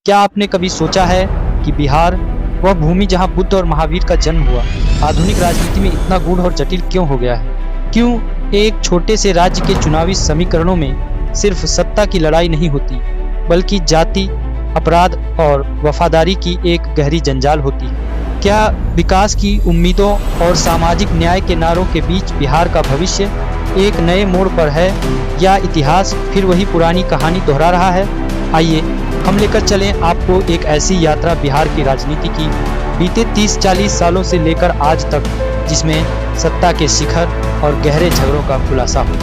क्या आपने कभी सोचा है कि बिहार, वह भूमि जहां बुद्ध और महावीर का जन्म हुआ, आधुनिक राजनीति में इतना गूढ़ और जटिल क्यों हो गया है? क्यों एक छोटे से राज्य के चुनावी समीकरणों में सिर्फ सत्ता की लड़ाई नहीं होती, बल्कि जाति, अपराध और वफादारी की एक गहरी जंजाल होती है? क्या विकास की उम्मीदों और सामाजिक न्याय के नारों के बीच बिहार का भविष्य एक नए मोड़ पर है, या इतिहास फिर वही पुरानी कहानी दोहरा रहा है? आइए हम लेकर चलें आपको एक ऐसी यात्रा बिहार की राजनीति की बीते 30-40 सालों से लेकर आज तक, जिसमें सत्ता के शिखर और गहरे झगड़ों का खुलासा हो।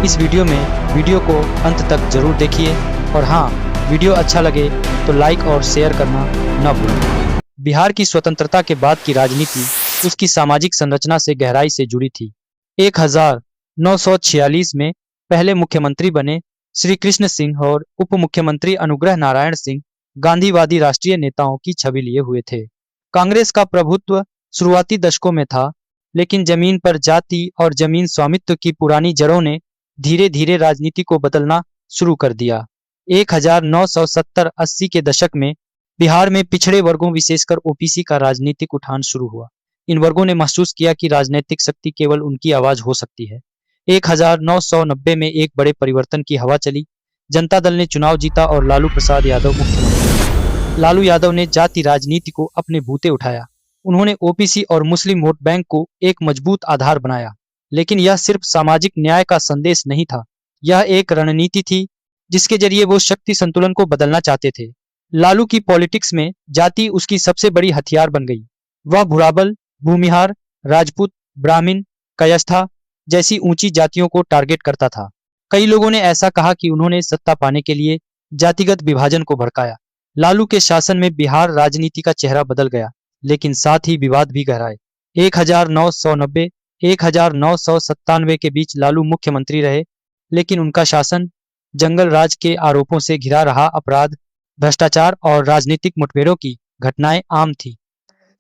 इस वीडियो को अंत तक जरूर देखिए, और हाँ, वीडियो अच्छा लगे तो लाइक और शेयर करना न भूलें। बिहार की स्वतंत्रता के बाद की राजनीति उसकी सामाजिक संरचना से गहराई से जुड़ी थी। 1946 में पहले मुख्यमंत्री बने श्री कृष्ण सिंह और उप मुख्यमंत्री अनुग्रह नारायण सिंह गांधीवादी राष्ट्रीय नेताओं की छवि लिए हुए थे। कांग्रेस का प्रभुत्व शुरुआती दशकों में था, लेकिन जमीन पर जाति और जमीन स्वामित्व की पुरानी जड़ों ने धीरे धीरे राजनीति को बदलना शुरू कर दिया। 1970-80 के दशक में बिहार में पिछड़े वर्गों, विशेषकर ओबीसी का राजनीतिक उठान शुरू हुआ। इन वर्गों ने महसूस किया कि राजनीतिक शक्ति केवल उनकी आवाज हो सकती है। 1990 में एक बड़े परिवर्तन की हवा चली। जनता दल ने चुनाव जीता और लालू प्रसाद यादव मुख्यमंत्री। लालू यादव ने जाति राजनीति को अपने बूते उठाया। उन्होंने ओबीसी और मुस्लिम वोट बैंक को एक मजबूत आधार बनाया। लेकिन यह सिर्फ सामाजिक न्याय का संदेश नहीं था, यह एक रणनीति थी जिसके जरिए वो शक्ति संतुलन को बदलना चाहते थे। लालू की पॉलिटिक्स में जाति उसकी सबसे बड़ी हथियार बन गई। वह भुराबल, भूमिहार, राजपूत, ब्राह्मण, कायस्था जैसी ऊंची जातियों को टारगेट करता था। कई लोगों ने ऐसा कहा कि उन्होंने सत्ता पाने के लिए जातिगत विभाजन को भड़काया। लालू के शासन में बिहार राजनीति का चेहरा बदल गया, लेकिन साथ ही विवाद भी गहराए। 1990-1997 के बीच लालू मुख्यमंत्री रहे, लेकिन उनका शासन जंगल राज के आरोपों से घिरा रहा। अपराध, भ्रष्टाचार और राजनीतिक मुठभेड़ों की घटनाएं आम थी।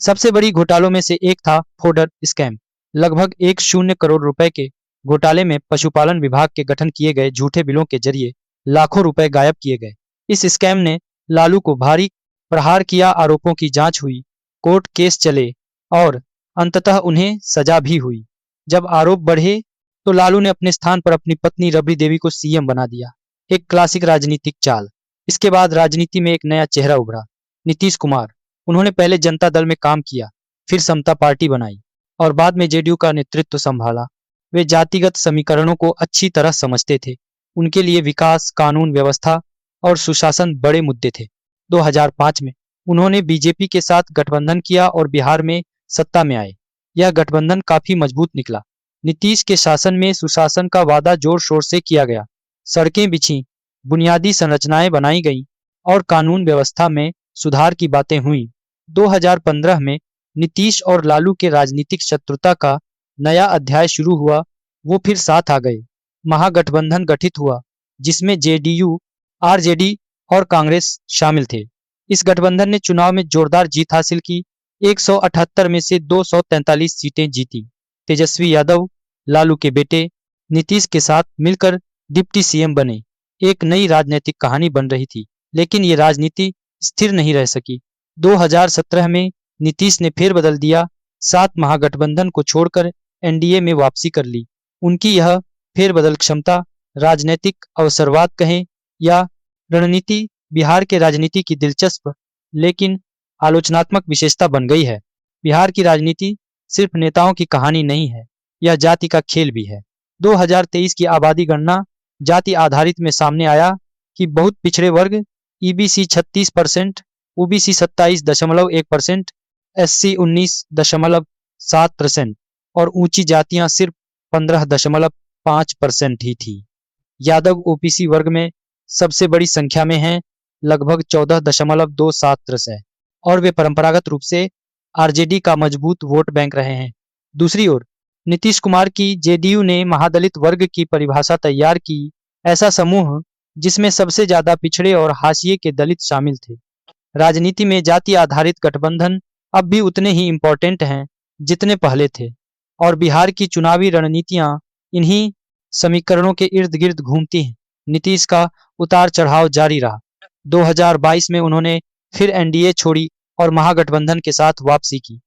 सबसे बड़ी घोटालों में से एक था फोडर स्कैम। लगभग 10 करोड़ रुपए के घोटाले में पशुपालन विभाग के गठन किए गए झूठे बिलों के जरिए लाखों रुपए गायब किए गए। इस स्कैम ने लालू को भारी प्रहार किया। आरोपों की जांच हुई, कोर्ट केस चले और अंततः उन्हें सजा भी हुई। जब आरोप बढ़े तो लालू ने अपने स्थान पर अपनी पत्नी रबड़ी देवी को सीएम बना दिया। एक क्लासिक राजनीतिक चाल। इसके बाद राजनीति में एक नया चेहरा उभरा, नीतीश कुमार। उन्होंने पहले जनता दल में काम किया, फिर समता पार्टी बनाई और बाद में जेडीयू का नेतृत्व संभाला। वे जातिगत समीकरणों को अच्छी तरह समझते थे। उनके लिए विकास, कानून व्यवस्था और सुशासन बड़े मुद्दे थे। 2005 में उन्होंने बीजेपी के साथ गठबंधन किया और बिहार में सत्ता में आए। यह गठबंधन काफी मजबूत निकला। नीतीश के शासन में सुशासन का वादा जोर शोर से किया गया। सड़कें बिछी, बुनियादी संरचनाएं बनाई गईं और कानून व्यवस्था में सुधार की बातें हुई। 2015 में नीतीश और लालू के राजनीतिक शत्रुता का नया अध्याय शुरू हुआ। वो फिर साथ आ गए। महागठबंधन गठित हुआ, जिसमें जेडीयू, आरजेडी और कांग्रेस शामिल थे। इस गठबंधन ने चुनाव में जोरदार जीत हासिल की। 178 में से 243 सीटें जीती। तेजस्वी यादव, लालू के बेटे, नीतीश के साथ मिलकर डिप्टी सीएम बने। एक नई राजनीतिक कहानी बन रही थी, लेकिन ये राजनीति स्थिर नहीं रह सकी। 2017 में नीतीश ने फेर बदल दिया। 7 महागठबंधन को छोड़कर एनडीए में वापसी कर ली। उनकी यह फेरबदल क्षमता, राजनीतिक अवसरवाद कहें या रणनीति, बिहार के राजनीति की दिलचस्प लेकिन आलोचनात्मक विशेषता बन गई है। बिहार की राजनीति सिर्फ नेताओं की कहानी नहीं है, यह जाति का खेल भी है। 2023 की आबादी गणना जाति आधारित में सामने आया कि बहुत पिछड़े वर्ग ईबीसी 36%, ओबीसी 27.1%, एससी 19.7% और ऊंची जातियां सिर्फ 15.5% ही थी। यादव ओबीसी वर्ग में सबसे बड़ी संख्या में हैं, लगभग 14.27%, और वे परंपरागत रूप से आरजेडी का मजबूत वोट बैंक रहे हैं। दूसरी ओर नीतीश कुमार की जेडीयू ने महादलित वर्ग की परिभाषा तैयार की, ऐसा समूह जिसमें सबसे ज्यादा पिछड़े और हाशिए के दलित शामिल थे। राजनीति में जाति आधारित गठबंधन अब भी उतने ही इम्पोर्टेंट हैं जितने पहले थे, और बिहार की चुनावी रणनीतियां इन्हीं समीकरणों के इर्द गिर्द घूमती हैं। नीतीश का उतार चढ़ाव जारी रहा। 2022 में उन्होंने फिर एनडीए छोड़ी और महागठबंधन के साथ वापसी की।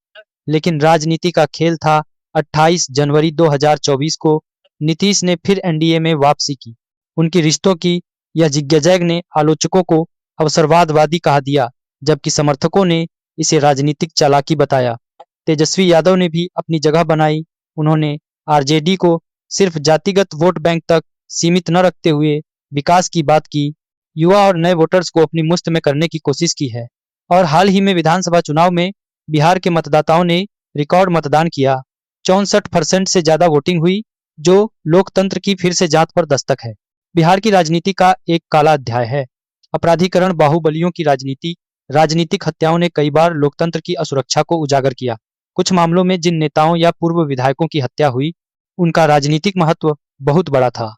लेकिन राजनीति का खेल था। 28 जनवरी 2024 को नीतीश ने फिर एनडीए में वापसी की। उनकी रिश्तों की यह जिग्गैजैग ने आलोचकों को अवसरवादवादी कहा दिया, जबकि समर्थकों ने इसे राजनीतिक चालाकी बताया। तेजस्वी यादव ने भी अपनी जगह बनाई। उन्होंने आरजेडी को सिर्फ जातिगत वोट बैंक तक सीमित न रखते हुए विकास की बात की, युवा और नए वोटर्स को अपनी मुश्त में करने की कोशिश की है। और हाल ही में विधानसभा चुनाव में बिहार के मतदाताओं ने रिकॉर्ड मतदान किया। 64% से ज्यादा वोटिंग हुई, जो लोकतंत्र की फिर से जांच पर दस्तक है। बिहार की राजनीति का एक काला अध्याय है। अपराधीकरण, बाहुबलियों की राजनीति, राजनीतिक हत्याओं ने कई बार लोकतंत्र की असुरक्षा को उजागर किया। कुछ मामलों में जिन नेताओं या पूर्व विधायकों की हत्या हुई, उनका राजनीतिक महत्व बहुत बड़ा था।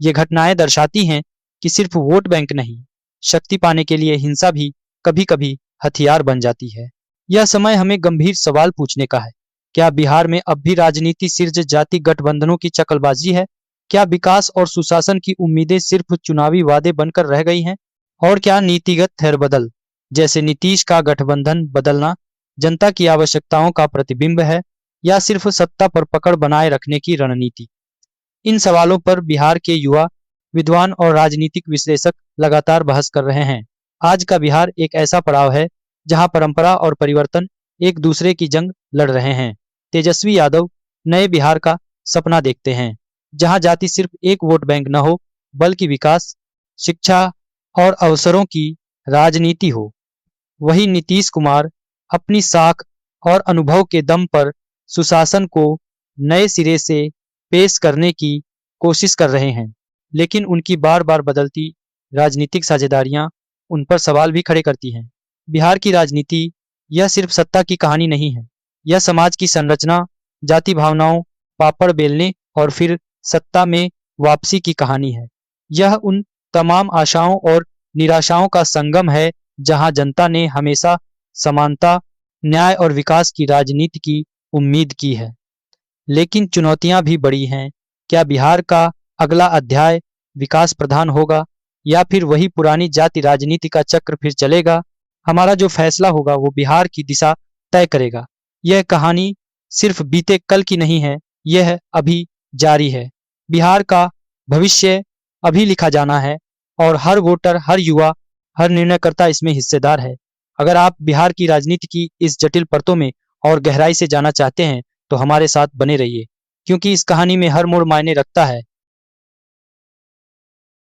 ये घटनाएं दर्शाती हैं कि सिर्फ वोट बैंक नहीं, शक्ति पाने के लिए हिंसा भी कभी-कभी हथियार बन जाती है। यह समय हमें गंभीर सवाल पूछने का है। क्या बिहार में अब भी राजनीति सिर्फ जाति गठबंधनों की चकलबाजी है? क्या विकास और सुशासन की उम्मीदें सिर्फ चुनावी वादे बनकर रह गई हैं? और क्या नीतिगत फेरबदल, जैसे नीतीश का गठबंधन बदलना, जनता की आवश्यकताओं का प्रतिबिंब है, या सिर्फ सत्ता पर पकड़ बनाए रखने की रणनीति? इन सवालों पर बिहार के युवा, विद्वान और राजनीतिक विश्लेषक लगातार बहस कर रहे हैं। आज का बिहार एक ऐसा पड़ाव है जहां परंपरा और परिवर्तन एक दूसरे की जंग लड़ रहे हैं। तेजस्वी यादव नए बिहार का सपना देखते हैं, जहां जाति सिर्फ एक वोट बैंक न हो, बल्कि विकास, शिक्षा और अवसरों की राजनीति हो। वही नीतीश कुमार अपनी साख और अनुभव के दम पर सुशासन को नए सिरे से पेश करने की कोशिश कर रहे हैं। लेकिन उनकी बार बार बदलती राजनीतिक साझेदारियां उन पर सवाल भी खड़े करती हैं। बिहार की राजनीति यह सिर्फ सत्ता की कहानी नहीं है, यह समाज की संरचना, जाति भावनाओं, पापड़ बेलने और फिर सत्ता में वापसी की कहानी है। यह उन तमाम आशाओं और निराशाओं का संगम है जहां जनता ने हमेशा समानता, न्याय और विकास की राजनीति की उम्मीद की है। लेकिन चुनौतियां भी बड़ी हैं। क्या बिहार का अगला अध्याय विकास प्रधान होगा, या फिर वही पुरानी जाति राजनीति का चक्र फिर चलेगा? हमारा जो फैसला होगा वो बिहार की दिशा तय करेगा। यह कहानी सिर्फ बीते कल की नहीं है, यह अभी जारी है। बिहार का भविष्य अभी लिखा जाना है और हर वोटर, हर युवा, हर निर्णयकर्ता इसमें हिस्सेदार है। अगर आप बिहार की राजनीति की इस जटिल परतों में और गहराई से जाना चाहते हैं तो हमारे साथ बने रहिए, क्योंकि इस कहानी में हर मोड़ मायने रखता है।